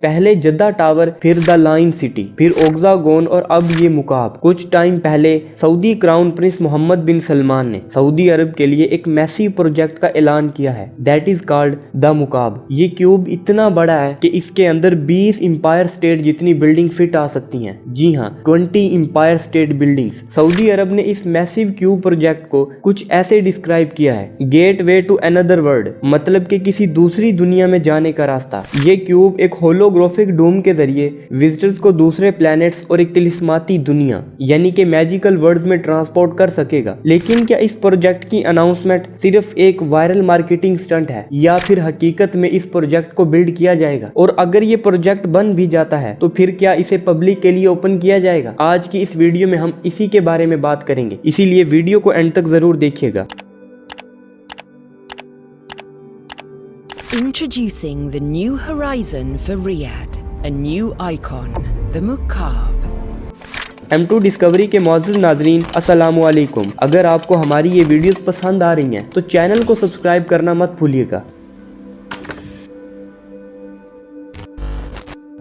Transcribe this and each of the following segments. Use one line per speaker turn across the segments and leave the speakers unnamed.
पहले जद्दा टावर, फिर the line city, फिर ओक्सागोन और अब ये मुकाब। कुछ टाइम पहले Saudi crown prince Mohammed bin Salman ने सऊदी अरब के लिए एक मैसिव प्रोजेक्ट का ऐलान किया है, दैट इज कॉल्ड द मुकाब। ये क्यूब इतना बड़ा है कि इसके अंदर 20 एम्पायर स्टेट जितनी बिल्डिंग फिट आ सकती हैं। जी हाँ, 20 एम्पायर स्टेट बिल्डिंग्स। सऊदी अरब ने इस मैसिव क्यूब प्रोजेक्ट को कुछ ऐसे डिस्क्राइब किया है, gateway to another world, मतलब कि किसी दूसरी दुनिया में जाने का रास्ता। ये क्यूब एक होलोग्राफिक डोम के जरिए विजिटर्स को दूसरे प्लैनेट्स और एक तिलिस्माती दुनिया यानी कि मैजिकल वर्ल्ड्स में ट्रांसपोर्ट कर सकेगा। लेकिन क्या इस प्रोजेक्ट की अनाउंसमेंट सिर्फ एक वायरल मार्केटिंग स्टंट है या फिर हकीकत में इस प्रोजेक्ट को बिल्ड किया जाएगा? और अगर ये प्रोजेक्ट बन भी जाता है तो फिर क्या इसे पब्लिक के लिए ओपन किया जाएगा? आज की इस वीडियो में हम इसी के बारे में बात करेंगे, इसीलिए वीडियो को एंड तक जरूर देखिएगा।
Introducing the new horizon for Riyadh, a new icon, the Mukaab.
M2 discovery के मौजूद नाजरीन, अस्सलामु अलैकुम। अगर आपको हमारी ये वीडियोस पसंद आ रही हैं तो चैनल को सब्सक्राइब करना मत भूलिएगा।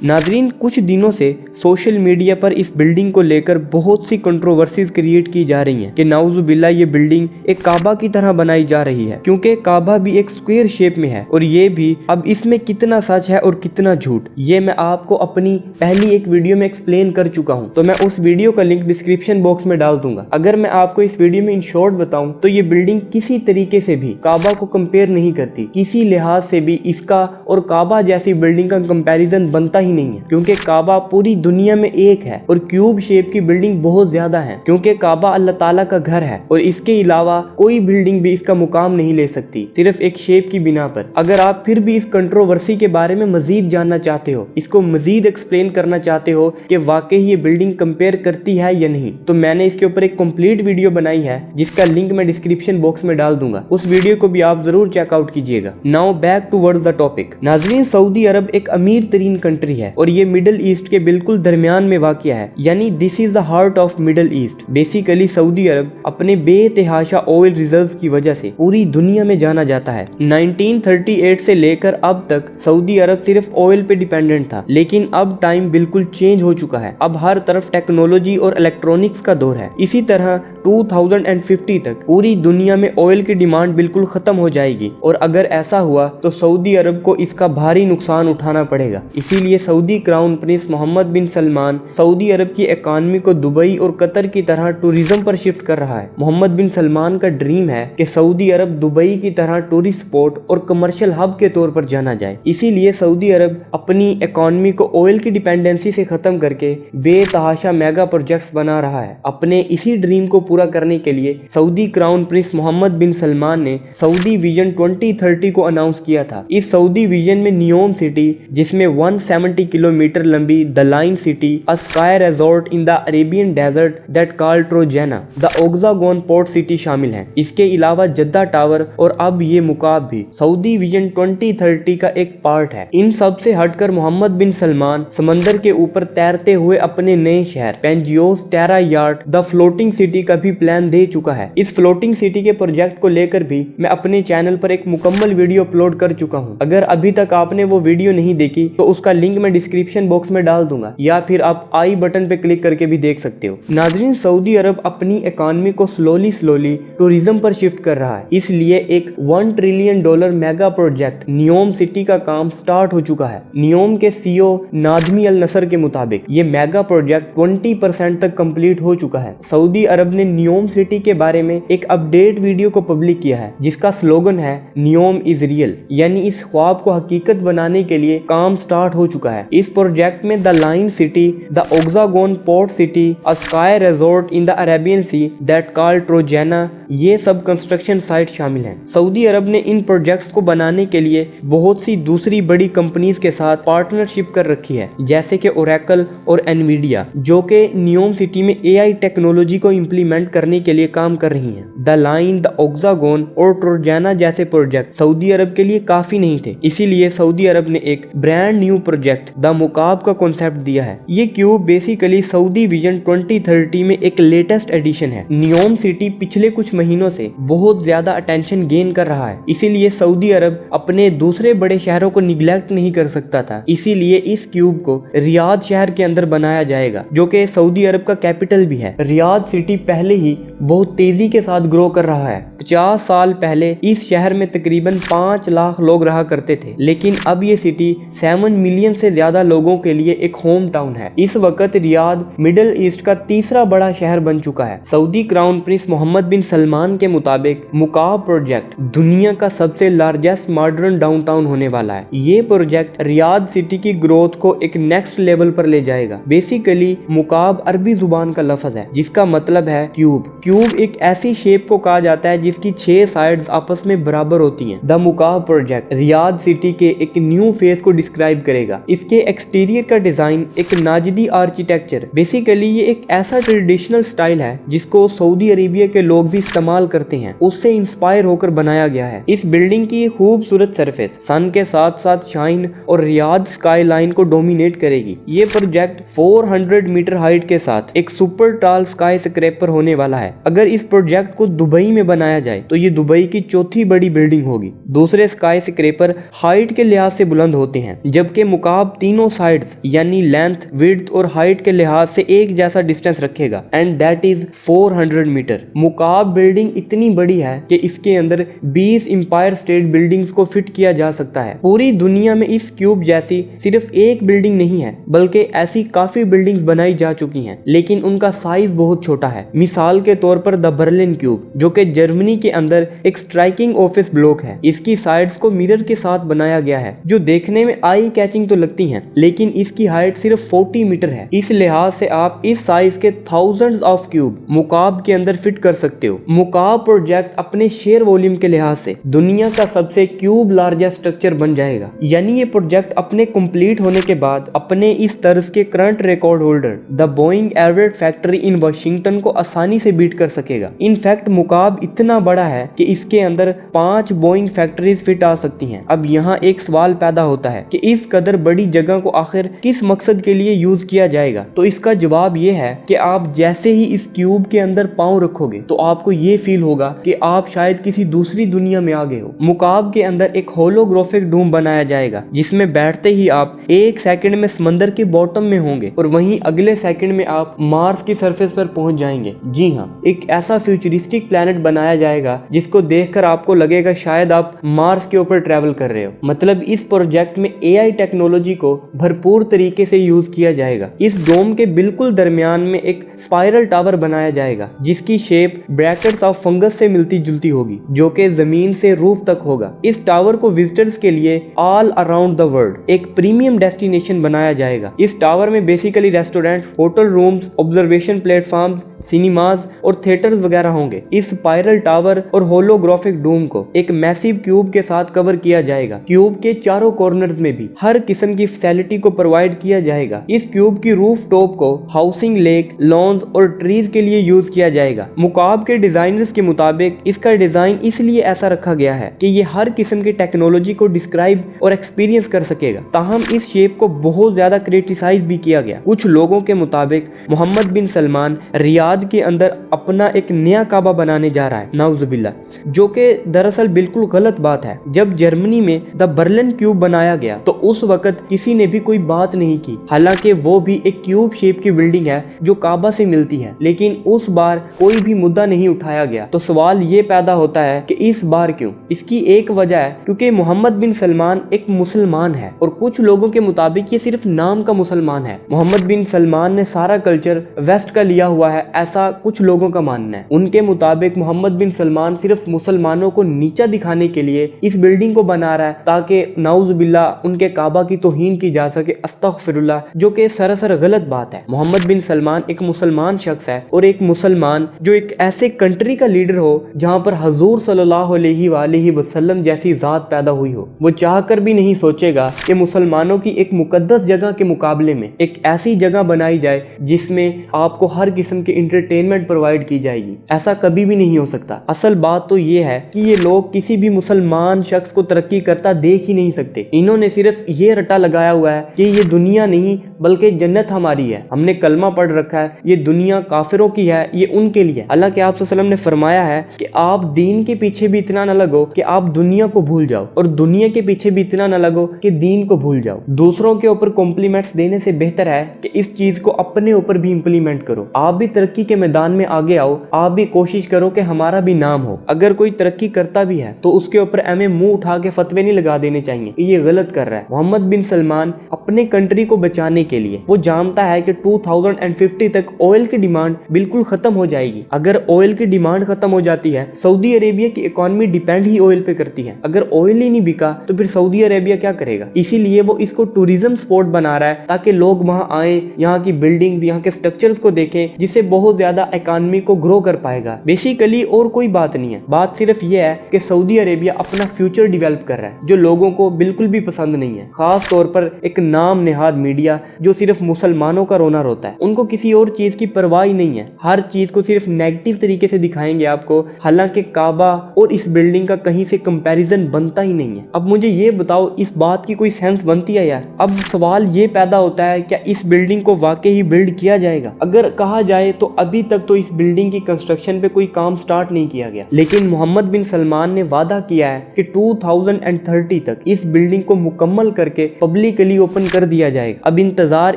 नाजरीन, कुछ दिनों से सोशल मीडिया पर इस बिल्डिंग को लेकर बहुत सी कंट्रोवर्सीज क्रिएट की जा रही हैं कि नाउजुबिल्लाह ये बिल्डिंग एक काबा की तरह बनाई जा रही है, क्योंकि काबा भी एक स्क्वायर शेप में है। और ये भी अब इसमें कितना सच है और कितना झूठ, ये मैं आपको अपनी पहली एक वीडियो में एक्सप्लेन कर चुका हूँ। तो मैं उस वीडियो का लिंक डिस्क्रिप्शन बॉक्स में डाल दूंगा। अगर मैं आपको इस वीडियो में इन शॉर्ट बताऊं तो ये बिल्डिंग किसी तरीके से भी काबा को कंपेयर नहीं करती, किसी लिहाज से भी इसका और काबा जैसी बिल्डिंग का कंपैरिजन बनता नहीं है, क्योंकि काबा पूरी दुनिया में एक है और क्यूब शेप की बिल्डिंग बहुत ज्यादा है, क्योंकि काबा अल्लाह ताला का घर है और इसके अलावा कोई बिल्डिंग भी इसका मुकाम नहीं ले सकती, सिर्फ एक शेप की बिना पर। अगर आप फिर भी इस कंट्रोवर्सी के बारे में मजीद जानना चाहते हो, इसको मजीद एक्सप्लेन करना चाहते हो कि वाकई ये बिल्डिंग कंपेयर करती है या नहीं, तो मैंने इसके ऊपर एक कंप्लीट वीडियो बनाई है जिसका लिंक मैं डिस्क्रिप्शन बॉक्स में डाल दूंगा। उस वीडियो को भी आप जरूर चेकआउट कीजिएगा। Now back towards the topic. नाजरीन, सऊदी अरब एक अमीर तरीन कंट्री है और ये मिडिल ईस्ट के बिल्कुल दरमियान में वाक़या है, यानी this is the heart of middle east. Basically Saudi Arab अपने बेतहाशा ऑयल रिजर्व्स की वजह से पूरी दुनिया में जाना जाता है। 1938 से लेकर अब तक सऊदी अरब सिर्फ ऑयल पे डिपेंडेंट था, लेकिन अब टाइम बिल्कुल चेंज हो चुका है। अब हर तरफ टेक्नोलॉजी और इलेक्ट्रॉनिक्स का दौर है। इसी तरह 2050 तक पूरी दुनिया में ऑयल की डिमांड बिल्कुल खत्म हो जाएगी और अगर ऐसा हुआ तो सऊदी अरब को इसका भारी नुकसान उठाना पड़ेगा। इसीलिए Saudi crown prince Mohammed bin Salman Saudi अरब की इकॉनमी को दुबई और कतर की तरह टूरिज्म पर शिफ्ट कर रहा है। मोहम्मद बिन सलमान का ड्रीम है कि सऊदी अरब दुबई की तरह टूरिस्ट स्पॉट और कमर्शियल हब के तौर पर जाना जाए। इसीलिए सऊदी अरब अपनी इकॉनमी को ऑयल की डिपेंडेंसी से खत्म करके बेतहाशा मेगा प्रोजेक्ट्स बना रहा है। अपने इसी ड्रीम को पूरा करने के लिए Saudi crown prince Mohammed bin Salman ने सऊदी विजन 2030 को अनाउंस किया था। इस सऊदी विजन में नियोम सिटी, जिसमें 170 किलोमीटर लंबी the line city, a sky resort in the Arabian desert that called Trojena, the Oxagon port city शामिल हैं। इसके अलावा जद्दा टावर और अब ये मुकाब भी सऊदी विजन 2030 का एक पार्ट है। इन सब से हटकर मोहम्मद बिन सलमान समंदर के ऊपर तैरते हुए अपने नए शहर पेंजियोस टेरा यार्ड द फ्लोटिंग सिटी का भी प्लान दे चुका है। इस फ्लोटिंग सिटी के प्रोजेक्ट को लेकर भी मैं अपने चैनल पर एक मुकम्मल वीडियो अपलोड कर चुका हूँ। अगर अभी तक आपने वो वीडियो नहीं देखी तो उसका लिंक मैं डिस्क्रिप्शन बॉक्स में डाल दूंगा, या फिर आप आई बटन पे क्लिक करके भी देख सकते हो। नाजरीन, सऊदी अरब अपनी इकॉनमी को स्लोली टूरिज्म पर शिफ्ट कर रहा है, इसलिए एक $1 trillion mega project NEOM city का काम स्टार्ट हो चुका है। नियोम के सीईओ नादमी अल नसर के मुताबिक ये मेगा प्रोजेक्ट 20% तक कंप्लीट हो चुका है। सऊदी अरब ने नियोम सिटी के बारे में एक अपडेट वीडियो को पब्लिक किया है जिसका स्लोगन है नियोम इज रियल, यानी इस ख्वाब को हकीकत बनाने के लिए काम स्टार्ट हो चुका है। इस प्रोजेक्ट में the line city, the Oxagon port city, a sky resort in the Arabian sea that called Trojena, ये सब कंस्ट्रक्शन साइट शामिल हैं। सऊदी अरब ने इन प्रोजेक्ट्स को बनाने के लिए बहुत सी दूसरी बड़ी कंपनीज के साथ पार्टनरशिप कर रखी है, जैसे कि ओरेकल और एनवीडिया, जो कि नियोम सिटी में एआई टेक्नोलॉजी को इम्प्लीमेंट इम्प्लीमेंट करने के लिए काम कर रही हैं। द लाइन, द ऑक्सागोन और ट्रोजाना जैसे प्रोजेक्ट सऊदी अरब के लिए काफी नहीं थे, इसीलिए सऊदी अरब ने एक ब्रांड न्यू प्रोजेक्ट द मुकाब का कॉन्सेप्ट दिया है। ये क्यूब बेसिकली सऊदी विजन 2030 में एक लेटेस्ट एडिशन है। नियोम सिटी पिछले कुछ महीनों से बहुत ज्यादा अटेंशन गेन कर रहा है, इसीलिए सऊदी अरब अपने दूसरे बड़े शहरों को निगलेक्ट नहीं कर सकता था। इसीलिए इस क्यूब को रियाद शहर के अंदर बनाया जाएगा, जो कि सऊदी अरब का कैपिटल भी है। रियाद सिटी पहले ही बहुत तेजी के साथ ग्रो कर रहा है। 50 साल पहले इस शहर में तकरीबन 5 लाख लोग रहा करते थे, लेकिन अब ये सिटी 7 मिलियन से ज्यादा लोगों के लिए एक होम टाउन है। इस वक्त रियाद मिडिल ईस्ट का तीसरा बड़ा शहर बन चुका है। Saudi crown prince Mohammed bin Salman के मुताबिक मुकाब प्रोजेक्ट दुनिया का सबसे लार्जेस्ट मॉडर्न डाउनटाउन होने वाला है। ये प्रोजेक्ट रियाद सिटी की ग्रोथ को एक नेक्स्ट लेवल पर ले जाएगा। बेसिकली मुकाब अरबी जुबान का लफ्ज है जिसका मतलब है क्यूब। क्यूब एक ऐसी शेप को कहा जाता है जिसकी 6 साइड्स आपस में बराबर होती हैं। द मुकाब प्रोजेक्ट रियाद सिटी के एक न्यू फेस को डिस्क्राइब करेगा। इसके एक्सटीरियर का डिजाइन एक नाजदी आर्किटेक्चर, बेसिकली ये एक ऐसा ट्रेडिशनल स्टाइल है जिसको सऊदी अरेबिया के लोग भी इस्तेमाल करते हैं, उससे इंस्पायर होकर बनाया गया है। इस बिल्डिंग की खूबसूरत सरफेस सन के साथ साथ शाइन और रियाद स्काई लाइन को डोमिनेट करेगी। ये प्रोजेक्ट 400 मीटर हाइट के साथ एक सुपर टॉल स्काई स्क्रैपर होने वाला है। अगर इस प्रोजेक्ट को दुबई में बनाया जाए तो ये दुबई की चौथी बड़ी बिल्डिंग होगी। दूसरे स्काई स्क्रैपर हाइट के लिहाज से बुलंद होते हैं, जबकि मुकाब तीनों साइड्स यानी लेंथ, विड्थ और हाइट के लिहाज से एक जैसा डिस्टेंस रखेगा, and that is 400 metre. Mukaab building इतनी बड़ी है कि इसके अंदर 20 एम्पायर स्टेट बिल्डिंग्स को फिट किया जा सकता है। पूरी दुनिया में इस क्यूब जैसी सिर्फ एक बिल्डिंग नहीं है, बल्कि ऐसी काफी बिल्डिंग्स बनाई जा चुकी हैं, लेकिन उनका साइज बहुत छोटा है। मिसाल के तौर पर द बर्लिन क्यूब, जो कि जर्मनी के अंदर एक स्ट्राइकिंग ऑफिस ब्लॉक है। इसकी साइड्स को मिरर के साथ बनाया गया है, जो देखने में आई कैचिंग तो लगती हैं, लेकिन इसकी हाइट सिर्फ 40 मीटर है। इस लिहाज से आप इस साइज के थाउजेंड्स ऑफ क्यूब मुकाब के अंदर फिट कर सकते हो। मुकाब प्रोजेक्ट अपने शेयर वॉल्यूम के लिहाज से दुनिया का सबसे क्यूब लार्जेस्ट स्ट्रक्चर बन जाएगा। यानी ये प्रोजेक्ट अपने कंप्लीट होने के बाद अपने इस तर्ज के current record holder the Boeing Everett factory in Washington को आसानी से बीट कर सकेगा। इनफैक्ट मुकाब इतना बड़ा है कि इसके अंदर 5 बोइंग फैक्ट्रीज फिट आ सकती हैं। अब यहाँ एक सवाल पैदा होता है कि इस कदर बड़ी जगह को आखिर किस मकसद के लिए यूज किया जाएगा। तो इसका जवाब ये है कि आप जैसे ही इस क्यूब के अंदर पांव रखोगे तो आपको ये फील होगा कि आप शायद किसी दूसरी दुनिया में आ गए हो। मुकाब के अंदर एक होलोग्राफिक डोम बनाया जाएगा, जिसमें बैठते ही आप 1 सेकंड में समंदर के बॉटम में होंगे और वहीं अगले सेकंड में आप मार्स की सरफेस पर पहुंच जाएंगे। जी हाँ, एक ऐसा फ्यूचरिस्टिक प्लेनेट बनाया जाएगा जिसको देखकर आपको लगेगा शायद आप मार्स के ऊपर ट्रैवल कर रहे हो। मतलब इस प्रोजेक्ट में AI टेक्नोलॉजी को भरपूर तरीके से यूज किया जाएगा। इस डोम के बिल्कुल दरमियान में एक स्पाइरल टावर बनाया जाएगा, जिसकी शेप ब्रैकेट्स ऑफ फंगस से मिलती जुलती होगी, जो कि जमीन से रूफ तक होगा। इस टावर को विजिटर्स के लिए ऑल अराउंड द वर्ल्ड एक प्रीमियम डेस्टिनेशन बनाया जाएगा। इस टावर में basically restaurants, hotel rooms, observation platforms, cinemas और थिएटर्स वगैरह होंगे। इस स्पाइरल टावर और होलोग्राफिक डोम को एक मैसिव क्यूब के साथ कवर किया जाएगा। क्यूब के चारों कॉर्नर्स में भी हर किस्म की फैसिलिटी को प्रोवाइड किया जाएगा। इस क्यूब की रूफ टॉप को हाउसिंग, लेक, लॉन्स और ट्रीज के लिए यूज किया जाएगा। मुकाब के डिजाइनर्स के मुताबिक इसका डिजाइन इसलिए ऐसा रखा गया है कि ये हर किस्म की टेक्नोलॉजी को डिस्क्राइब और एक्सपीरियंस कर सकेगा। ताहम इस शेप को बहुत ज्यादा क्रिटिसाइज भी किया गया। कुछ लोगों के मुताबिक मोहम्मद बिन सलमान रियाद के अंदर अपना एक नया काबा बनाने जा रहा है, नाउजुबिल्ला, जो कि दरअसल बिल्कुल गलत बात है। जब जर्मनी में द बर्लिन क्यूब बनाया गया तो उस वक्त किसी ने भी कोई बात नहीं की, हालांकि वो भी एक क्यूब शेप की बिल्डिंग है जो काबा से मिलती है, लेकिन उस बार कोई भी मुद्दा नहीं उठाया गया। तो सवाल ये पैदा होता है कि इस बार क्यों? इसकी एक वजह है क्योंकि मोहम्मद बिन सलमान एक मुसलमान है और कुछ लोगों के मुताबिक ये सिर्फ नाम का मुसलमान है। मोहम्मद बिन सलमान ने सारा कल्चर वेस्ट का लिया हुआ है, ऐसा कुछ लोगों का मानना है। उनके मुताबिक मोहम्मद बिन सलमान सिर्फ मुसलमानों को नीचा दिखाने के लिए इस बिल्डिंग को बना रहा है ताकि नाउजुबिल्ला उनके काबा की तौहीन की जा सके, अस्तगफिरुल्लाह, जो कि सरासर गलत बात है। मोहम्मद बिन सलमान एक मुसलमान शख्स है और एक मुसलमान जो एक ऐसे कंट्री का लीडर हो जहाँ पर हजूर सल्लल्लाहु अलैहि वसल्लम जैसी जात पैदा हुई हो। वो चाहकर भी नहीं सोचेगा कि मुसलमानों की एक मुकद्दस जगह के मुकाबले में एक ऐसी जगह बनाई जाए जिसमें आपको हर किस्म के इंटरटेनमेंट हेलमेट प्रोवाइड की जाएगी। ऐसा कभी भी नहीं हो सकता। असल बात तो ये है कि ये लोग किसी भी मुसलमान शख्स को तरक्की करता देख ही नहीं सकते। इन्होंने सिर्फ ये रटा लगाया हुआ है कि ये दुनिया नहीं बल्कि जन्नत हमारी है। हमने कलमा पढ़ रखा है, ये दुनिया काफिरों की है, ये उनके लिए। हालांकि आप सल्लल्लाहु अलैहि वसल्लम ने फरमाया है कि आप दीन के पीछे भी इतना न लगो कि आप दुनिया को भूल जाओ, और दुनिया के पीछे भी इतना न लगो कि दीन को भूल जाओ। दूसरों के ऊपर कॉम्प्लीमेंट्स देने से बेहतर है कि इस चीज को अपने ऊपर भी इंप्लीमेंट करो। आप भी तरक्की के मैदान में आगे आओ, आप भी कोशिश करो कि हमारा भी नाम हो। अगर कोई तरक्की करता भी है तो उसके ऊपर हमें मुंह उठा के फतवे नहीं लगा देने चाहिए कि ये गलत कर रहा है। मोहम्मद बिन सलमान अपने कंट्री को बचाने के लिए वो जानता है कि 2050 तक ऑयल की डिमांड बिल्कुल खत्म हो जाएगी। अगर ऑयल की डिमांड खत्म हो जाती है, सऊदी अरेबिया की इकोनॉमी डिपेंड ही ऑयल पे करती है। अगर ऑयल ही नहीं बिका तो फिर सऊदी अरेबिया क्या करेगा? इसीलिए वो इसको टूरिज्म स्पॉट बना रहा है ताकि लोग वहां आए, यहाँ की बिल्डिंग, यहाँ के स्ट्रक्चर्स को देखें, जिससे बहुत ज्यादा इकोनॉमी को ग्रो कर पाएगा। बेसिकली और कोई बात नहीं है। बात सिर्फ ये है कि सऊदी अरेबिया अपना फ्यूचर डेवलप कर रहा है जो लोगों को बिल्कुल भी पसंद नहीं है। खास तौर पर एक नाम नेहाद मीडिया जो सिर्फ मुसलमानों का रोना रोता है। उनको किसी और चीज की परवाह ही नहीं है। हर चीज को सिर्फ नेगेटिव तरीके से दिखाएंगे आपको। हालांकि काबा और इस बिल्डिंग का कहीं से कंपैरिजन बनता ही नहीं है। अब मुझे ये बताओ, इस बात की कोई सेंस बनती है यार? अब सवाल ये पैदा होता है, क्या इस बिल्डिंग को वाकई ही बिल्ड किया जाएगा? अगर कहा जाए तो अभी तक तो इस बिल्डिंग की कंस्ट्रक्शन पे कोई काम स्टार्ट नहीं किया गया, लेकिन मोहम्मद बिन सलमान ने वादा किया है कि 2030 तक इस बिल्डिंग को मुकम्मल करके पब्लिकली ओपन कर दिया जाएगा। अब इंतजार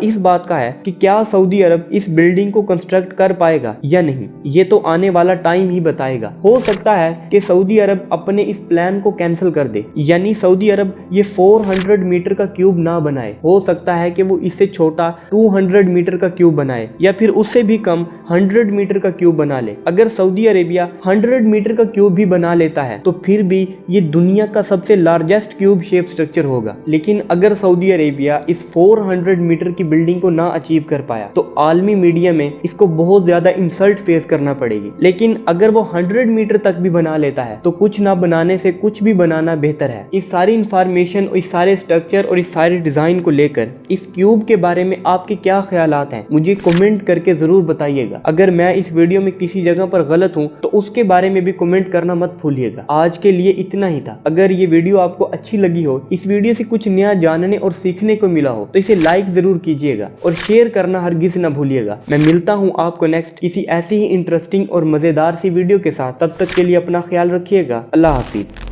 इस बात का है कि क्या सऊदी अरब इस बिल्डिंग को कंस्ट्रक्ट कर पाएगा या नहीं। ये तो आने वाला टाइम ही बताएगा। हो सकता है कि सऊदी अरब अपने इस प्लान को कैंसिल कर दे, यानी सऊदी अरब ये 400 मीटर का क्यूब ना बनाए। हो सकता है कि वो इससे छोटा 200 मीटर का क्यूब बनाए, या फिर उससे भी कम 100 मीटर का क्यूब बना ले। अगर सऊदी अरेबिया 100 मीटर का क्यूब भी बना लेता है तो फिर भी ये दुनिया का सबसे लार्जेस्ट क्यूब शेप स्ट्रक्चर होगा। लेकिन अगर सऊदी अरेबिया इस 400 मीटर की बिल्डिंग को ना अचीव कर पाया तो आलमी मीडिया में इसको बहुत ज्यादा इंसल्ट फेस करना पड़ेगी। लेकिन अगर वो 100 मीटर तक भी बना लेता है तो कुछ ना बनाने से कुछ भी बनाना बेहतर है। इस सारी इंफॉर्मेशन, इस सारे स्ट्रक्चर और इस सारे डिजाइन को लेकर इस क्यूब के बारे में आपके क्या ख्यालात हैं, मुझे कमेंट करके जरूर बताइएगा। अगर मैं इस वीडियो में किसी जगह पर गलत हूँ तो उसके बारे में भी कमेंट करना मत भूलिएगा। आज के लिए इतना ही था। अगर ये वीडियो आपको अच्छी लगी हो, इस वीडियो से कुछ नया जानने और सीखने को मिला हो, तो इसे लाइक जरूर कीजिएगा और शेयर करना हरगिज ना भूलिएगा। मैं मिलता हूँ आपको नेक्स्ट किसी ऐसी ही इंटरेस्टिंग और मजेदार सी वीडियो के साथ। तब तक के लिए अपना ख्याल रखिएगा। अल्लाह हाफिज।